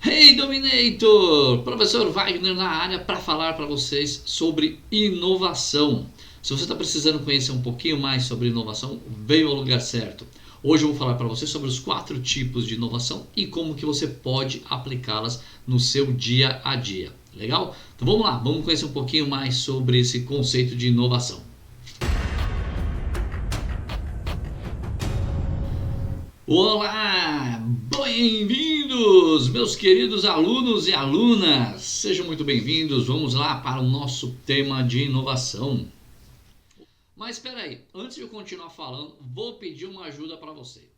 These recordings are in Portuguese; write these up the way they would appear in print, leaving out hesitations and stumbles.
Hey Dominator! Professor Wagner na área para falar para vocês sobre inovação. Se você está precisando conhecer um pouquinho mais sobre inovação, veio ao lugar certo. Hoje eu vou falar para você sobre os 4 tipos de inovação e como que você pode aplicá-las no seu dia a dia. Legal? Então vamos lá, vamos conhecer um pouquinho mais sobre esse conceito de inovação. Olá, bem-vindos, meus queridos alunos e alunas. Sejam muito bem-vindos. Vamos lá para o nosso tema de inovação. Mas espera aí, antes de eu continuar falando, vou pedir uma ajuda para você.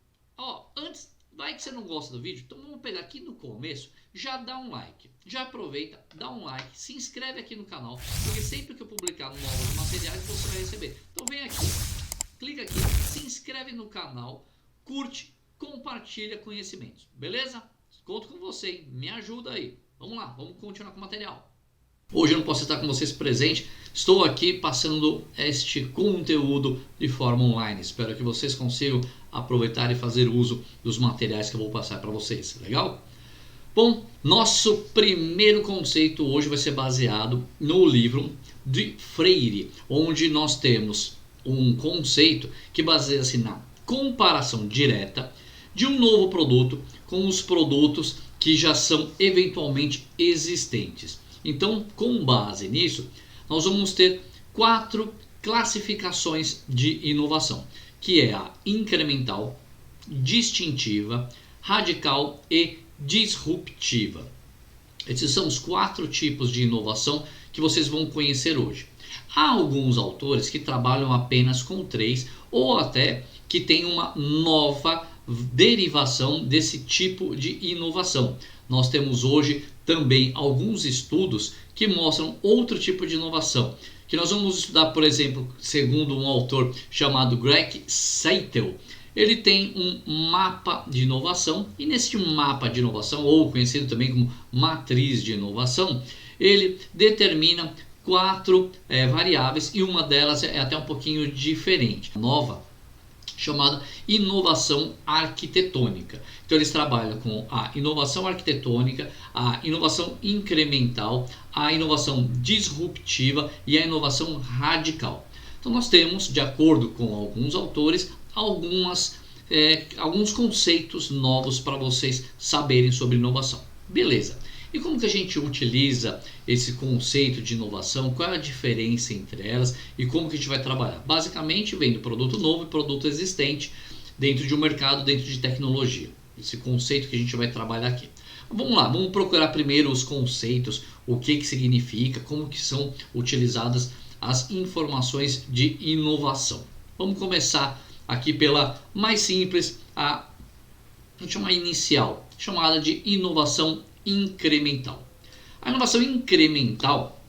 Antes, vai que você não gosta do vídeo, então vamos pegar aqui no começo, já dá um like. Já aproveita, dá um like, se inscreve aqui no canal, porque sempre que eu publicar novos materiais você vai receber. Então vem aqui, clica aqui, se inscreve no canal, curte, compartilha conhecimentos, beleza? Conto com você, hein? Me ajuda aí. Vamos lá, vamos continuar com o material. Hoje eu não posso estar com vocês presente, estou aqui passando este conteúdo de forma online. Espero que vocês consigam aproveitar e fazer uso dos materiais que eu vou passar para vocês, legal? Bom, nosso primeiro conceito hoje vai ser baseado no livro de Freire, onde nós temos um conceito que baseia-se na comparação direta de um novo produto com os produtos que já são eventualmente existentes. Então, com base nisso, nós vamos ter 4 classificações de inovação, que é a incremental, distintiva, radical e disruptiva. Esses são os 4 tipos de inovação que vocês vão conhecer hoje. Há alguns autores que trabalham apenas com 3 ou até que tem uma nova derivação desse tipo de inovação. Nós temos hoje também alguns estudos que mostram outro tipo de inovação, que nós vamos estudar, por exemplo, segundo um autor chamado Greg Seitel. Ele tem um mapa de inovação e nesse mapa de inovação, ou conhecido também como matriz de inovação, ele determina 4 variáveis e uma delas é até um pouquinho diferente, nova, chamada inovação arquitetônica. Então eles trabalham com a inovação arquitetônica, a inovação incremental, a inovação disruptiva e a inovação radical. Então nós temos, de acordo com alguns autores, alguns conceitos novos para vocês saberem sobre inovação. Beleza. E como que a gente utiliza esse conceito de inovação? Qual é a diferença entre elas e como que a gente vai trabalhar? Basicamente, vem do produto novo e produto existente dentro de um mercado, dentro de tecnologia. Esse conceito que a gente vai trabalhar aqui. Vamos lá, vamos procurar primeiro os conceitos, o que significa, como que são utilizadas as informações de inovação. Vamos começar aqui pela mais simples, a gente chama inicial, chamada de inovação incremental. A inovação incremental,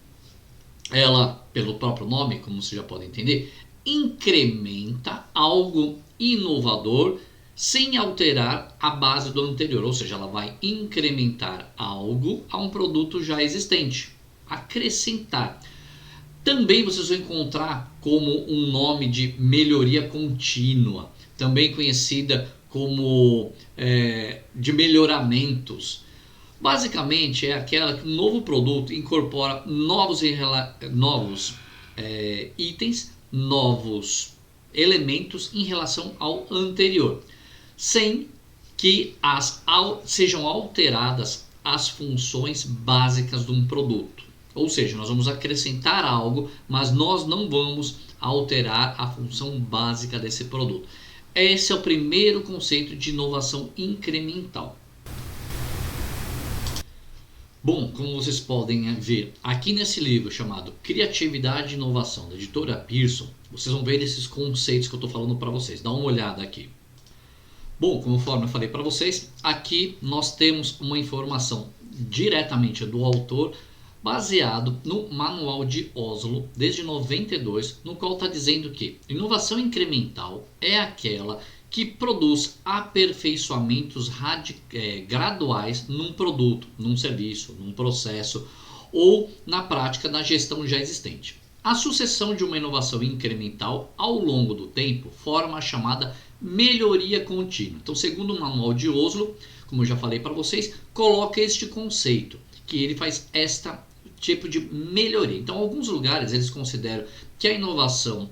ela, pelo próprio nome, como você já pode entender, incrementa algo inovador sem alterar a base do anterior, ou seja, ela vai incrementar algo a um produto já existente, acrescentar. Também vocês vão encontrar como um nome de melhoria contínua, também conhecida como de melhoramentos. Basicamente é aquela que um novo produto incorpora novos itens, novos elementos em relação ao anterior, sem que sejam alteradas as funções básicas de um produto. Ou seja, nós vamos acrescentar algo, mas nós não vamos alterar a função básica desse produto. Esse é o primeiro conceito de inovação incremental. Bom, como vocês podem ver aqui nesse livro chamado Criatividade e Inovação, da editora Pearson, vocês vão ver esses conceitos que eu estou falando para vocês. Dá uma olhada aqui. Bom, conforme eu falei para vocês, aqui nós temos uma informação diretamente do autor, baseado no Manual de Oslo, desde 92, no qual está dizendo que inovação incremental é aquela que produz aperfeiçoamentos graduais num produto, num serviço, num processo ou na prática da gestão já existente. A sucessão de uma inovação incremental ao longo do tempo forma a chamada melhoria contínua. Então, segundo o Manual de Oslo, como eu já falei para vocês, coloca este conceito, que ele faz tipo de melhoria. Então, alguns lugares eles consideram que a inovação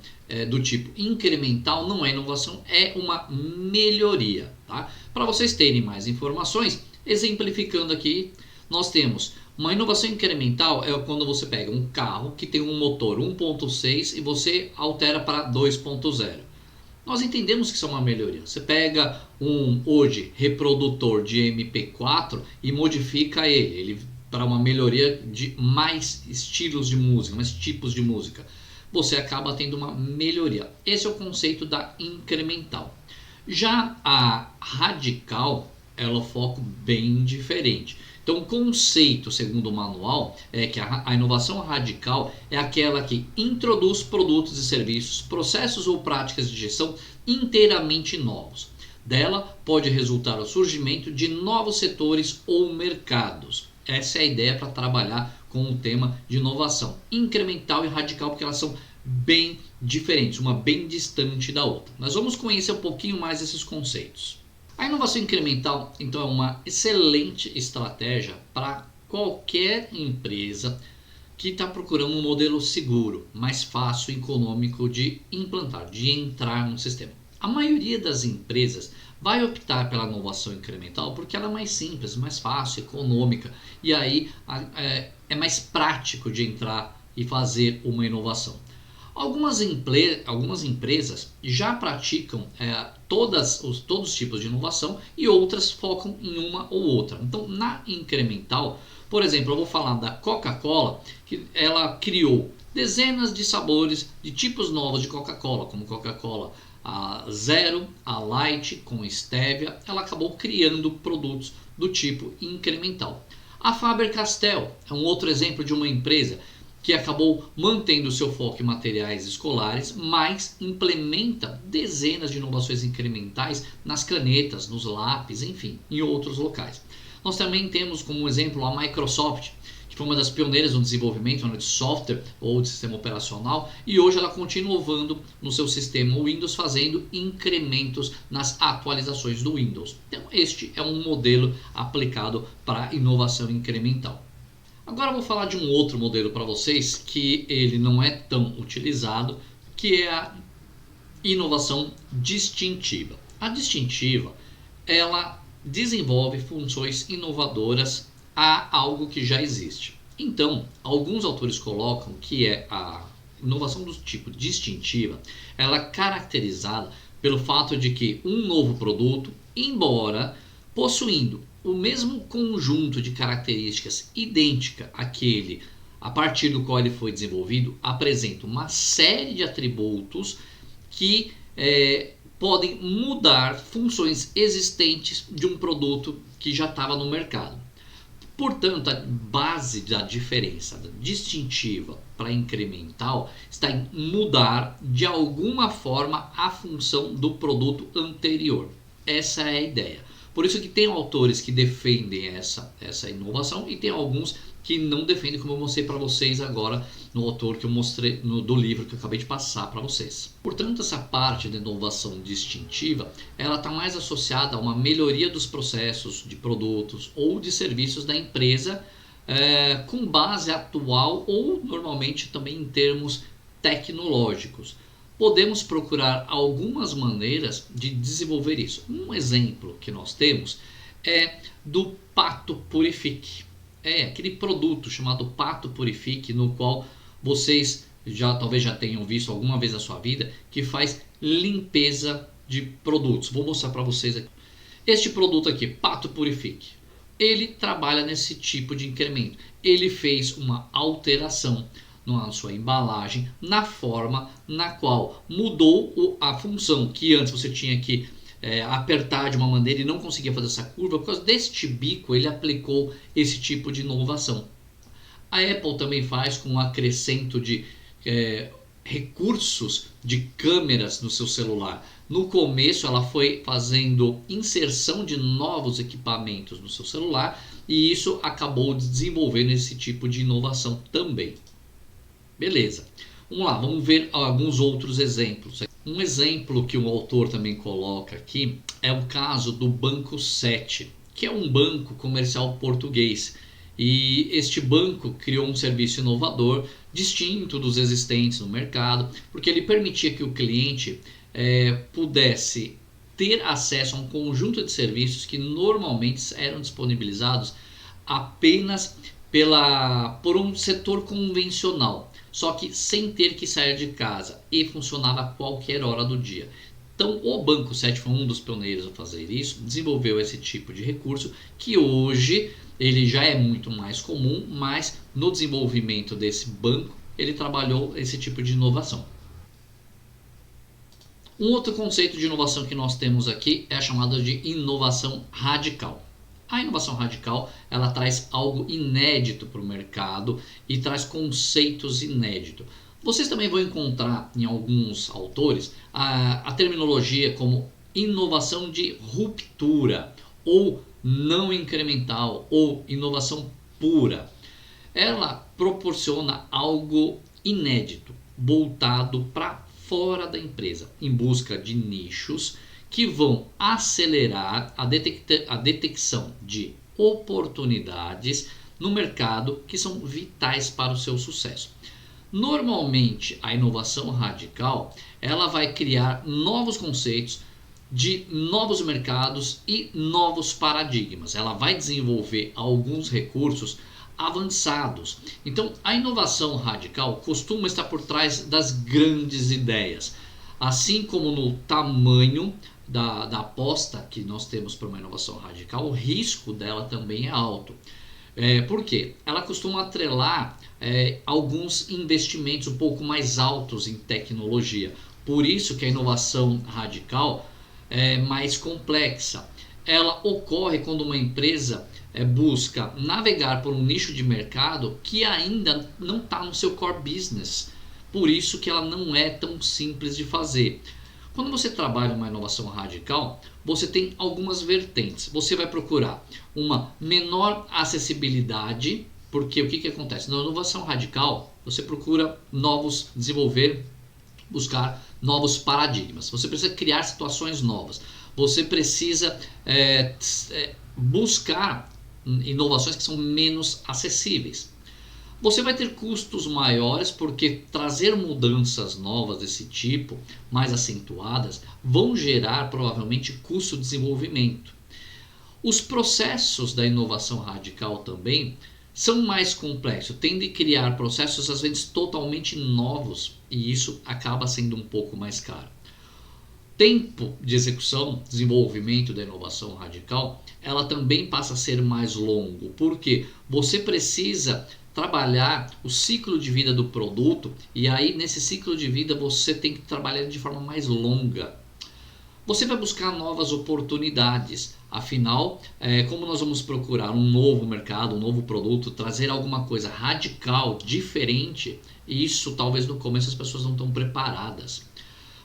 do tipo incremental não é inovação, é uma melhoria. Tá? Para vocês terem mais informações, exemplificando aqui, nós temos uma inovação incremental é quando você pega um carro que tem um motor 1.6 e você altera para 2.0. Nós entendemos que isso é uma melhoria. Você pega hoje reprodutor de MP4 e modifica ele para uma melhoria de mais estilos de música, mais tipos de música. Você acaba tendo uma melhoria. Esse é o conceito da incremental. Já a radical, ela foca bem diferente. Então, o conceito, segundo o manual, é que a inovação radical é aquela que introduz produtos e serviços, processos ou práticas de gestão inteiramente novos. Dela pode resultar o surgimento de novos setores ou mercados. Essa é a ideia para trabalhar com o tema de inovação incremental e radical, porque elas são bem diferentes, uma bem distante da outra. Nós vamos conhecer um pouquinho mais esses conceitos. A inovação incremental, então, é uma excelente estratégia para qualquer empresa que está procurando um modelo seguro, mais fácil e econômico de implantar, de entrar no sistema. A maioria das empresas vai optar pela inovação incremental porque ela é mais simples, mais fácil, econômica, e aí é mais prático de entrar e fazer uma inovação. Algumas empresas já praticam todos os tipos de inovação e outras focam em uma ou outra. Então, na incremental, por exemplo, eu vou falar da Coca-Cola, que ela criou dezenas de sabores de tipos novos de Coca-Cola, como Coca-Cola a Zero, a Light com Stevia. Ela acabou criando produtos do tipo incremental. A Faber-Castell é um outro exemplo de uma empresa que acabou mantendo seu foco em materiais escolares, mas implementa dezenas de inovações incrementais nas canetas, nos lápis, enfim, em outros locais. Nós também temos como exemplo a Microsoft, que foi uma das pioneiras no desenvolvimento de software ou de sistema operacional, e hoje ela continua inovando no seu sistema Windows, fazendo incrementos nas atualizações do Windows. Então, este é um modelo aplicado para inovação incremental. Agora eu vou falar de um outro modelo para vocês que ele não é tão utilizado, que é a inovação distintiva. A distintiva, ela desenvolve funções inovadoras a algo que já existe. Então, alguns autores colocam que a inovação do tipo distintiva, ela é caracterizada pelo fato de que um novo produto, embora possuindo o mesmo conjunto de características idêntica àquele a partir do qual ele foi desenvolvido, apresenta uma série de atributos que podem mudar funções existentes de um produto que já estava no mercado. Portanto, a base da diferença da distintiva para incremental está em mudar de alguma forma a função do produto anterior. Essa é a ideia. Por isso que tem autores que defendem essa inovação e tem alguns que não defendem, como eu mostrei para vocês agora no autor que eu mostrei do livro que eu acabei de passar para vocês. Portanto, essa parte da inovação distintiva, ela está mais associada a uma melhoria dos processos de produtos ou de serviços da empresa com base atual ou normalmente também em termos tecnológicos. Podemos procurar algumas maneiras de desenvolver isso. Um exemplo que nós temos é do Pato Purifique. É aquele produto chamado Pato Purifique, no qual vocês talvez já tenham visto alguma vez na sua vida, que faz limpeza de produtos. Vou mostrar para vocês aqui. Este produto aqui, Pato Purifique, ele trabalha nesse tipo de incremento. Ele fez uma alteração na sua embalagem, na forma na qual mudou a função, que antes você tinha que apertar de uma maneira e não conseguia fazer essa curva. Por causa deste bico, ele aplicou esse tipo de inovação. A Apple também faz com o acrescento de recursos de câmeras no seu celular. No começo ela foi fazendo inserção de novos equipamentos no seu celular e isso acabou desenvolvendo esse tipo de inovação também. Beleza, vamos lá, vamos ver alguns outros exemplos. Um exemplo que o autor também coloca aqui é o caso do Banco 7. que é um banco comercial português. E este banco criou um serviço inovador, distinto dos existentes no mercado, porque ele permitia que o cliente pudesse ter acesso a um conjunto de serviços que normalmente eram disponibilizados apenas por um setor convencional, só que sem ter que sair de casa, e funcionava a qualquer hora do dia. Então o Banco 7 foi um dos pioneiros a fazer isso, desenvolveu esse tipo de recurso que hoje ele já é muito mais comum, mas no desenvolvimento desse banco ele trabalhou esse tipo de inovação. Um outro conceito de inovação que nós temos aqui é a chamada de inovação radical. A inovação radical ela traz algo inédito para o mercado e traz conceitos inéditos. Vocês também vão encontrar em alguns autores a terminologia como inovação de ruptura ou não incremental ou inovação pura. Ela proporciona algo inédito, voltado para fora da empresa, em busca de nichos que vão acelerar a detecção de oportunidades no mercado que são vitais para o seu sucesso. Normalmente, a inovação radical ela vai criar novos conceitos de novos mercados e novos paradigmas. Ela vai desenvolver alguns recursos avançados. Então, a inovação radical costuma estar por trás das grandes ideias, assim como no tamanho da aposta que nós temos para uma inovação radical, o risco dela também é alto. Por quê? Ela costuma atrelar alguns investimentos um pouco mais altos em tecnologia. Por isso que a inovação radical é mais complexa. Ela ocorre quando uma empresa busca navegar por um nicho de mercado que ainda não está no seu core business. Por isso que ela não é tão simples de fazer. Quando você trabalha uma inovação radical, você tem algumas vertentes. Você vai procurar uma menor acessibilidade, porque o que acontece? Na inovação radical, você procura buscar novos paradigmas. Você precisa criar situações novas. Você precisa buscar inovações que são menos acessíveis. Você vai ter custos maiores porque trazer mudanças novas desse tipo, mais acentuadas, vão gerar provavelmente custo de desenvolvimento. Os processos da inovação radical também são mais complexos, tendem a criar processos às vezes totalmente novos e isso acaba sendo um pouco mais caro. Tempo de execução, desenvolvimento da inovação radical, ela também passa a ser mais longo, porque você precisa trabalhar o ciclo de vida do produto e aí nesse ciclo de vida você tem que trabalhar de forma mais longa. Você vai buscar novas oportunidades, afinal, como nós vamos procurar um novo mercado, um novo produto, trazer alguma coisa radical, diferente, isso talvez no começo as pessoas não estão preparadas.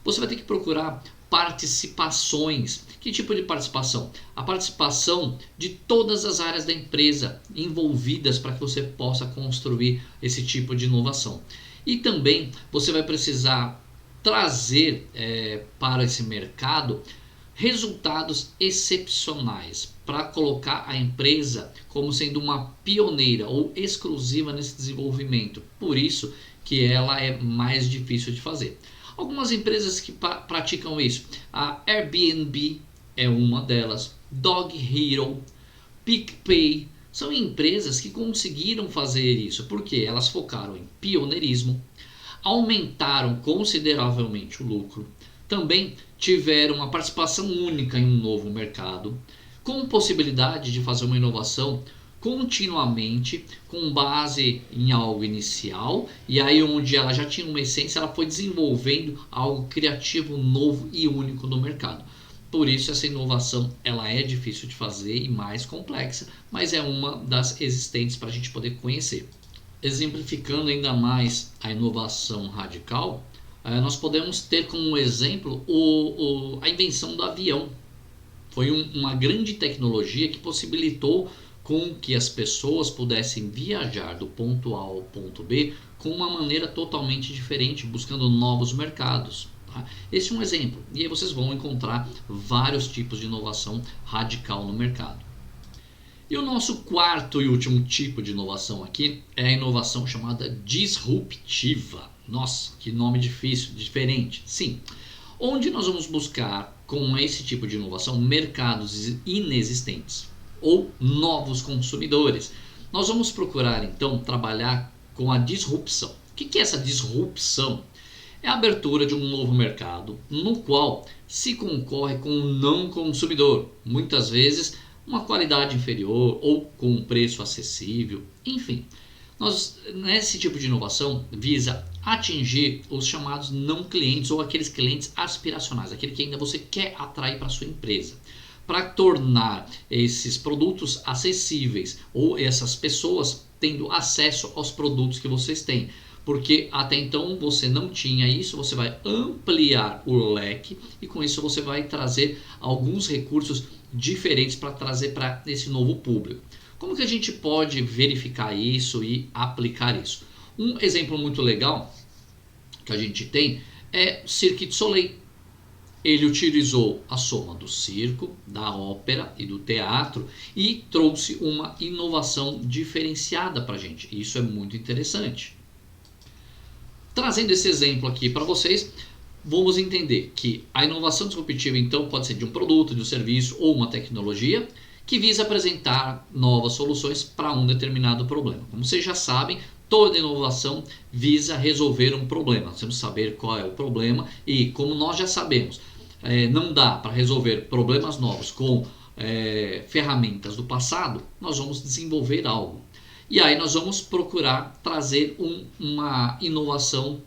Você vai ter que procurar participações. Que tipo de participação? A participação de todas as áreas da empresa envolvidas para que você possa construir esse tipo de inovação. E também você vai precisar trazer para esse mercado resultados excepcionais para colocar a empresa como sendo uma pioneira ou exclusiva nesse desenvolvimento. Por isso que ela é mais difícil de fazer. Algumas empresas que praticam isso, a Airbnb é uma delas, Dog Hero, PicPay, são empresas que conseguiram fazer isso porque elas focaram em pioneirismo, aumentaram consideravelmente o lucro, também tiveram uma participação única em um novo mercado, com possibilidade de fazer uma inovação continuamente com base em algo inicial e aí onde ela já tinha uma essência, ela foi desenvolvendo algo criativo, novo e único no mercado. Por isso essa inovação ela é difícil de fazer e mais complexa, mas é uma das existentes para a gente poder conhecer. Exemplificando ainda mais a inovação radical, nós podemos ter como exemplo a invenção do avião. Foi uma grande tecnologia que possibilitou com que as pessoas pudessem viajar do ponto A ao ponto B com uma maneira totalmente diferente, buscando novos mercados. Tá? Esse é um exemplo. E aí vocês vão encontrar vários tipos de inovação radical no mercado. E o nosso quarto e último tipo de inovação aqui é a inovação chamada disruptiva. Nossa, que nome difícil, diferente. Sim, onde nós vamos buscar com esse tipo de inovação mercados inexistentes ou novos consumidores. Nós vamos procurar então trabalhar com a disrupção. O que é essa disrupção? É a abertura de um novo mercado no qual se concorre com um não consumidor, muitas vezes uma qualidade inferior ou com um preço acessível, enfim. Nesse tipo de inovação visa atingir os chamados não clientes ou aqueles clientes aspiracionais, aquele que ainda você quer atrair para a sua empresa, para tornar esses produtos acessíveis ou essas pessoas tendo acesso aos produtos que vocês têm. Porque até então você não tinha isso, você vai ampliar o leque e com isso você vai trazer alguns recursos diferentes para trazer para esse novo público. Como que a gente pode verificar isso e aplicar isso? Um exemplo muito legal que a gente tem é Cirque du Soleil. Ele utilizou a soma do circo, da ópera e do teatro e trouxe uma inovação diferenciada para a gente. Isso é muito interessante. Trazendo esse exemplo aqui para vocês, vamos entender que a inovação disruptiva então pode ser de um produto, de um serviço ou uma tecnologia que visa apresentar novas soluções para um determinado problema. Como vocês já sabem, toda inovação visa resolver um problema. Nós temos que saber qual é o problema e, como nós já sabemos, não dá para resolver problemas novos com ferramentas do passado, nós vamos desenvolver algo. E aí nós vamos procurar trazer uma inovação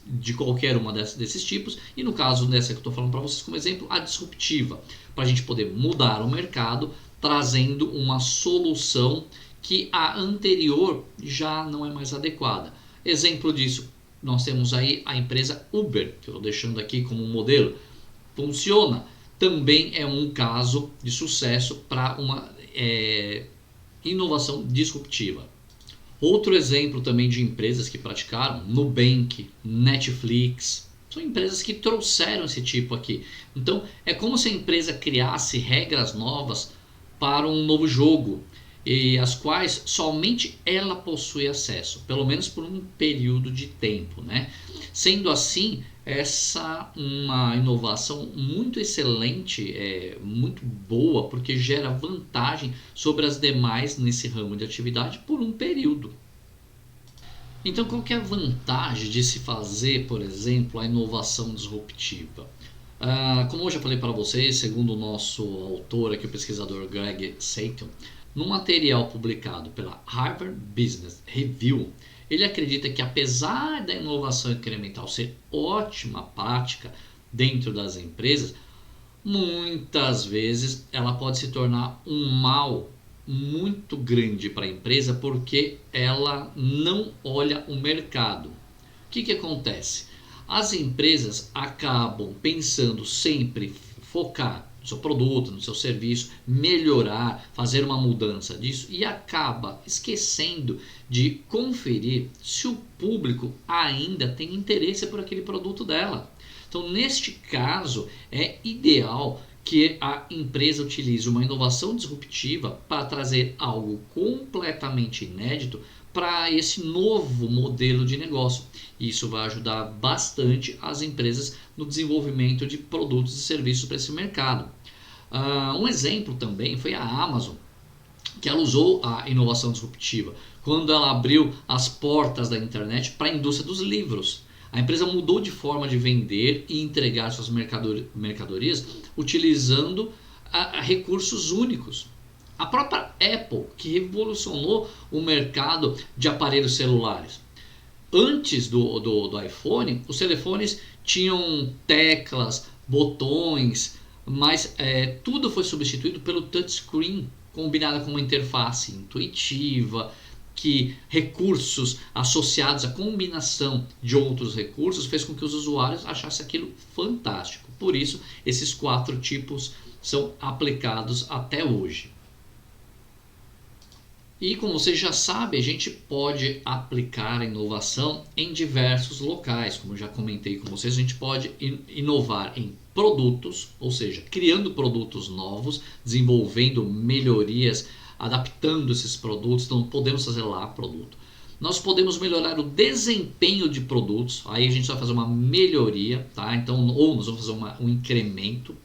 de qualquer uma desses tipos. E no caso dessa que eu estou falando para vocês como exemplo, a disruptiva. Para a gente poder mudar o mercado, trazendo uma solução que a anterior já não é mais adequada. Exemplo disso, nós temos aí a empresa Uber, que eu estou deixando aqui como um modelo. Funciona. Também é um caso de sucesso para uma inovação disruptiva. Outro exemplo também de empresas que praticaram, Nubank, Netflix, são empresas que trouxeram esse tipo aqui. Então é como se a empresa criasse regras novas para um novo jogo e as quais somente ela possui acesso, pelo menos por um período de tempo, né? Sendo assim, essa uma inovação muito excelente, muito boa, porque gera vantagem sobre as demais nesse ramo de atividade por um período. Então, qual que é a vantagem de se fazer, por exemplo, a inovação disruptiva? Como eu já falei para vocês, segundo o nosso autor aqui, o pesquisador Greg Satan, no material publicado pela Harvard Business Review, ele acredita que apesar da inovação incremental ser ótima prática dentro das empresas, muitas vezes ela pode se tornar um mal muito grande para a empresa porque ela não olha o mercado. O que acontece? As empresas acabam pensando sempre focar no seu produto, no seu serviço, melhorar, fazer uma mudança disso e acaba esquecendo de conferir se o público ainda tem interesse por aquele produto dela. Então, neste caso, é ideal que a empresa utilize uma inovação disruptiva para trazer algo completamente inédito para esse novo modelo de negócio. Isso vai ajudar bastante as empresas no desenvolvimento de produtos e serviços para esse mercado. Um exemplo também foi a Amazon, que ela usou a inovação disruptiva quando ela abriu as portas da internet para a indústria dos livros. A empresa mudou de forma de vender e entregar suas mercadorias utilizando recursos únicos. A própria Apple, que revolucionou o mercado de aparelhos celulares. Antes do iPhone, os telefones tinham teclas, botões, mas tudo foi substituído pelo touchscreen, combinado com uma interface intuitiva, que recursos associados à combinação de outros recursos fez com que os usuários achassem aquilo fantástico. Por isso, esses 4 tipos são aplicados até hoje. E como você já sabe, a gente pode aplicar a inovação em diversos locais. Como eu já comentei com vocês, a gente pode inovar em produtos, ou seja, criando produtos novos, desenvolvendo melhorias adaptando esses produtos, então podemos fazer lá produto. Nós podemos melhorar o desempenho de produtos, aí a gente vai fazer uma melhoria, tá? Então, ou nós vamos fazer um incremento.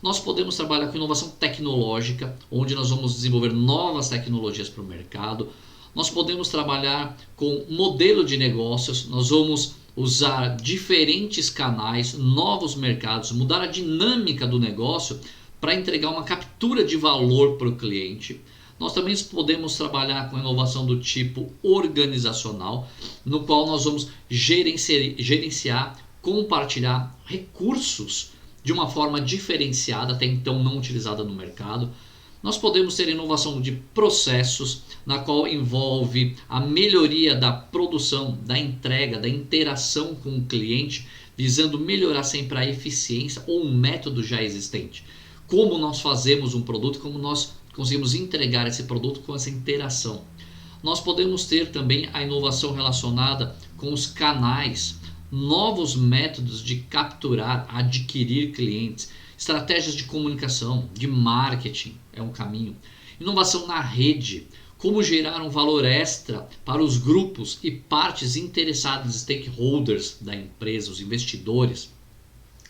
Nós podemos trabalhar com inovação tecnológica, onde nós vamos desenvolver novas tecnologias para o mercado. Nós podemos trabalhar com modelo de negócios, nós vamos usar diferentes canais, novos mercados, mudar a dinâmica do negócio para entregar uma captura de valor para o cliente. Nós também podemos trabalhar com inovação do tipo organizacional, no qual nós vamos gerenciar, compartilhar recursos de uma forma diferenciada, até então não utilizada no mercado. Nós podemos ter inovação de processos, na qual envolve a melhoria da produção, da entrega, da interação com o cliente, visando melhorar sempre a eficiência ou um método já existente. Como nós fazemos um produto, como nós conseguimos entregar esse produto com essa interação. Nós podemos ter também a inovação relacionada com os canais, novos métodos de capturar, adquirir clientes, estratégias de comunicação, de marketing é um caminho. Inovação na rede, como gerar um valor extra para os grupos e partes interessadas, stakeholders da empresa, os investidores.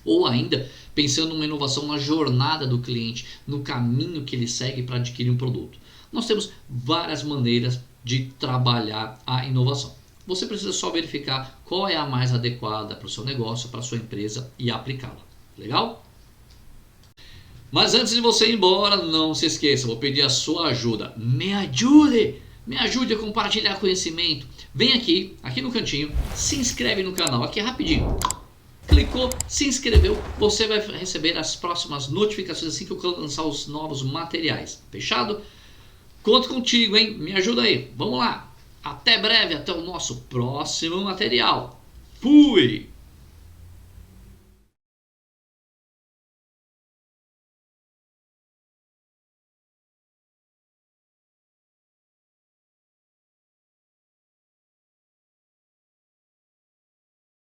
Ou ainda, pensando numa inovação na jornada do cliente, no caminho que ele segue para adquirir um produto. Nós temos várias maneiras de trabalhar a inovação. Você precisa só verificar qual é a mais adequada para o seu negócio, para a sua empresa e aplicá-la. Legal? Mas antes de você ir embora, não se esqueça, vou pedir a sua ajuda. Me ajude a compartilhar conhecimento. Vem aqui no cantinho, se inscreve no canal, aqui é rapidinho. Clicou, se inscreveu, você vai receber as próximas notificações assim que eu lançar os novos materiais. Fechado? Conto contigo, hein? Me ajuda aí. Vamos lá. Até breve, até o nosso próximo material. Fui!